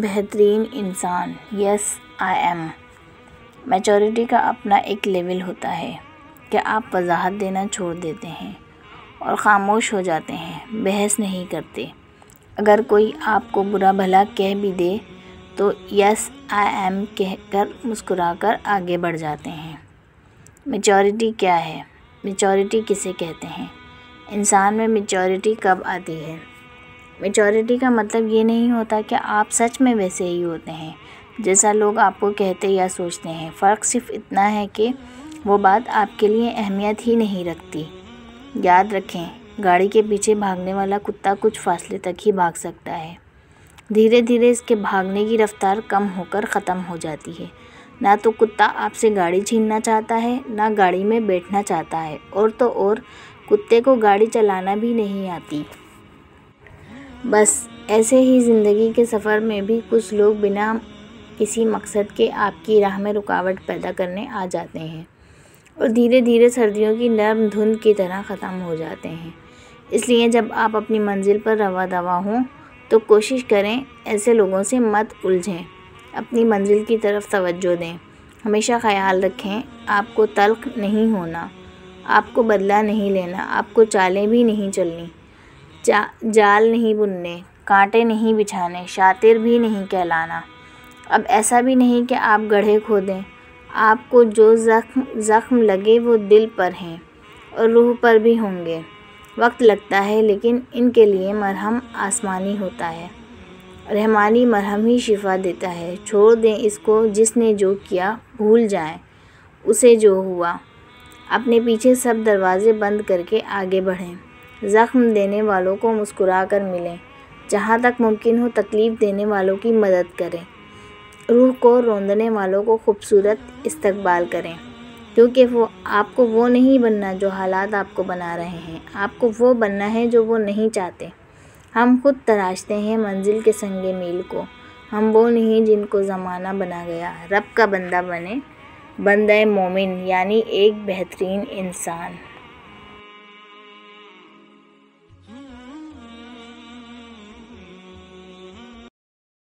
بہترین انسان، یس I am. Maturity کا اپنا ایک لیول ہوتا ہے کہ آپ وضاحت دینا چھوڑ دیتے ہیں اور خاموش ہو جاتے ہیں، بحث نہیں کرتے۔ اگر کوئی آپ کو برا بھلا کہہ بھی دے تو یس آئی ایم کہہ کر مسکرا کر آگے بڑھ جاتے ہیں۔ میچورٹی کیا ہے؟ میچورٹی کسے کہتے ہیں؟ انسان میں میچورٹی کب آتی ہے؟ میچورٹی کا مطلب یہ نہیں ہوتا کہ آپ سچ میں ویسے ہی ہوتے ہیں جیسا لوگ آپ کو کہتے یا سوچتے ہیں۔ فرق صرف اتنا ہے کہ وہ بات آپ کے لیے اہمیت ہی نہیں رکھتی۔ یاد رکھیں، گاڑی کے پیچھے بھاگنے والا کتا کچھ فاصلے تک ہی بھاگ سکتا ہے۔ دھیرے دھیرے اس کے بھاگنے کی رفتار کم ہو کر ختم ہو جاتی ہے۔ نہ تو کتا آپ سے گاڑی چھیننا چاہتا ہے، نہ گاڑی میں بیٹھنا چاہتا ہے، اور تو اور کتے کو گاڑی چلانا بھی نہیں آتی۔ بس ایسے ہی زندگی کے سفر میں بھی کچھ لوگ بنا کسی مقصد کے آپ کی راہ میں رکاوٹ پیدا کرنے آ جاتے ہیں اور دھیرے دھیرے سردیوں کی نرم دھند کی طرح ختم ہو جاتے ہیں۔ اس لیے جب آپ اپنی منزل پر رواں دواں ہوں تو کوشش کریں ایسے لوگوں سے مت الجھیں، اپنی منزل کی طرف توجہ دیں۔ ہمیشہ خیال رکھیں، آپ کو تلخ نہیں ہونا، آپ کو بدلہ نہیں لینا، آپ کو چالیں بھی نہیں چلنی، جال نہیں بننے، کانٹے نہیں بچھانے، شاطر بھی نہیں کہلانا۔ اب ایسا بھی نہیں کہ آپ گڑھے کھودیں۔ آپ کو جو زخم لگے وہ دل پر ہیں اور روح پر بھی ہوں گے۔ وقت لگتا ہے لیکن ان کے لیے مرہم آسمانی ہوتا ہے۔ رحمانی مرہم ہی شفا دیتا ہے۔ چھوڑ دیں اس کو جس نے جو کیا، بھول جائیں اسے جو ہوا۔ اپنے پیچھے سب دروازے بند کر کے آگے بڑھیں۔ زخم دینے والوں کو مسکرا کر ملیں۔ جہاں تک ممکن ہو تکلیف دینے والوں کی مدد کریں۔ روح کو روندنے والوں کو خوبصورت استقبال کریں، کیونکہ آپ کو وہ نہیں بننا جو حالات آپ کو بنا رہے ہیں، آپ کو وہ بننا ہے جو وہ نہیں چاہتے۔ ہم خود تراشتے ہیں منزل کے سنگ میل کو، ہم وہ نہیں جن کو زمانہ بنا گیا۔ رب کا بندہ بنیں، بندہ مومن یعنی ایک بہترین انسان۔